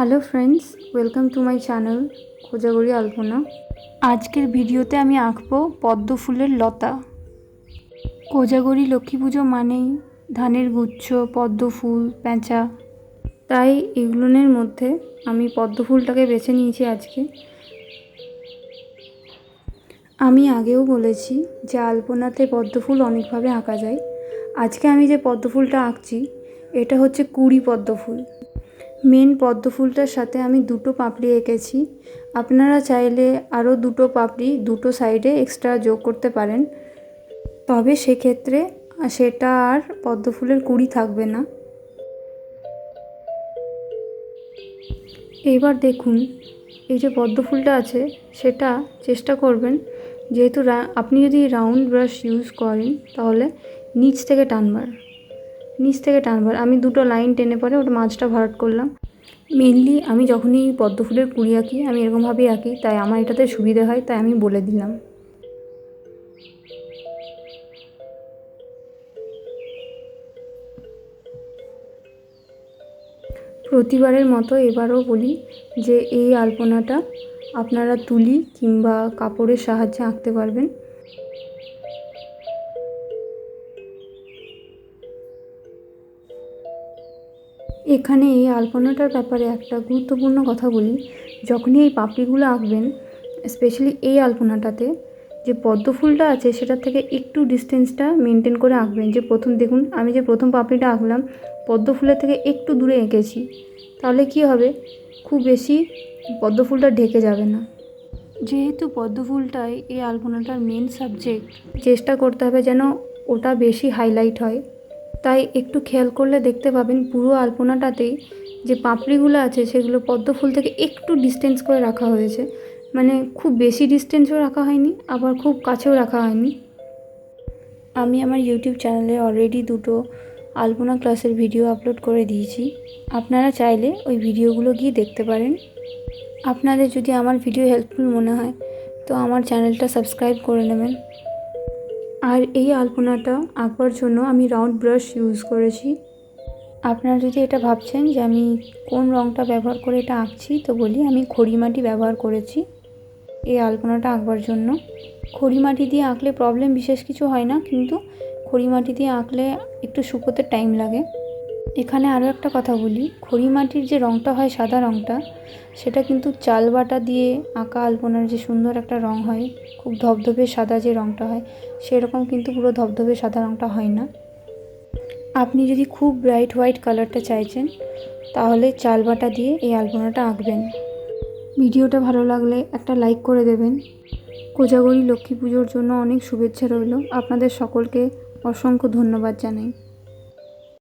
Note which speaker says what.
Speaker 1: Hello friends, welcome to my channel Kojagari Alpana. আজকের ভিডিওতে আমি আঁকবো পদ্ম ফুলের লতা। কোজাগরি লক্ষ্মী পুজো মানেই ধানের গুচ্ছ, পদ্ম ফুল, পেঁচা, তাই এগুলোর মধ্যে আমি পদ্ম ফুলটাকে বেছে নিয়েছি আজকে। আমি আগেও বলেছি যে আলপনাতে পদ্ম ফুল অনেকভাবে আঁকা যায়। আজকে আমি যে পদ্ম ফুলটা আঁকছি এটা হচ্ছে কুড়ি পদ্ম ফুল। মেন পদ্ম ফুলটার সাথে আমি দুটো পাপড়ি এঁকেছি। আপনারা চাইলে আরও দুটো পাপড়ি দুটো সাইডে এক্সট্রা যোগ করতে পারেন, তবে সেক্ষেত্রে সেটা আর পদ্ম ফুলের কুড়ি থাকবে না। এইবার দেখুন, এই যে পদ্ম ফুলটা আছে সেটা চেষ্টা করবেন, যেহেতু আপনি যদি রাউন্ড ব্রাশ ইউজ করেন তাহলে নিচ থেকে টানবার আমি দুটো লাইন টেনে পরে ওটা মাঝটা ভরাট করলাম। মেনলি আমি যখনই পদ্ম ফুলের কুড়ি আঁকি আমি এরকমভাবেই আঁকি, তাই আমার এটাতে সুবিধে হয়, তাই আমি বলে দিলাম। প্রতিবারের মতো এবারও বলি যে এই আলপনাটা আপনারা তুলি কিংবা কাপড়ের সাহায্যে আঁকতে পারবেন। এখানে এই আলপনাটার ব্যাপারে একটা গুরুত্বপূর্ণ কথা বলি। যখনই এই পাপড়িগুলো আঁকবেন, স্পেশালি এই আলপনাটাতে যে পদ্ম ফুলটা আছে সেটার থেকে একটু ডিস্টেন্সটা মেনটেন করে আঁকবেন। যে দেখুন আমি যে প্রথম পাপড়িটা আঁকলাম পদ্ম ফুলের থেকে একটু দূরে এঁকেছি, তাহলে কি হবে, খুব বেশি পদ্ম ফুলটা ঢেকে যাবে না। যেহেতু পদ্ম ফুলটাই এই আলপনাটার মেন সাবজেক্ট, চেষ্টা করতে হবে যেন ওটা বেশি হাইলাইট হয়। তাই একটু খেয়াল করলে দেখতে পাবেন পুরো আলপনাটাতেই যে পাপড়িগুলো আছে সেগুলো পদ্ম ফুল থেকে একটু ডিস্টেন্স করে রাখা হয়েছে। মানে খুব বেশি ডিস্টেন্সও রাখা হয়নি, আবার খুব কাছেও রাখা হয়নি। আমি আমার ইউটিউব চ্যানেলে অলরেডি দুটো আলপনা ক্লাসের ভিডিও আপলোড করে দিয়েছি, আপনারা চাইলে ওই ভিডিওগুলো গিয়ে দেখতে পারেন। আপনাদের যদি আমার ভিডিও হেল্পফুল মনে হয় তো আমার চ্যানেলটা সাবস্ক্রাইব করে নেবেন। আর এই আলপনাটা আঁকবার জন্য আমি রাউন্ড ব্রাশ ইউজ করেছি। আপনারা যদি এটা ভাবছেন যে আমি কোন রঙটা ব্যবহার করে এটা আঁকছি, তো বলি আমি খড়িমাটি ব্যবহার করেছি এই আলপনাটা আঁকবার জন্য। খড়িমাটি দিয়ে আঁকলে প্রবলেম বিশেষ কিছু হয় না, কিন্তু খড়িমাটি দিয়ে আঁকলে একটু শুকোতে টাইম লাগে। এখানে আরও একটা কথা বলি, খড়িমাটির যে রঙটা হয় সাদা রঙটা, সেটা কিন্তু চাল বাটা দিয়ে আঁকা আলপনার যে সুন্দর একটা রঙ হয়, খুব ধবধবে সাদা যে রঙটা হয় সেরকম কিন্তু পুরো ধবধবে সাদা রঙটা হয় না। আপনি যদি খুব ব্রাইট হোয়াইট কালারটা চাইছেন তাহলে চাল বাটা দিয়ে এই আলপনাটা আঁকবেন। ভিডিওটা ভালো লাগলে একটা লাইক করে দেবেন। কোজাগরি লক্ষ্মী পুজোর জন্য অনেক শুভেচ্ছা রইল। আপনাদের সকলকে অসংখ্য ধন্যবাদ জানাই।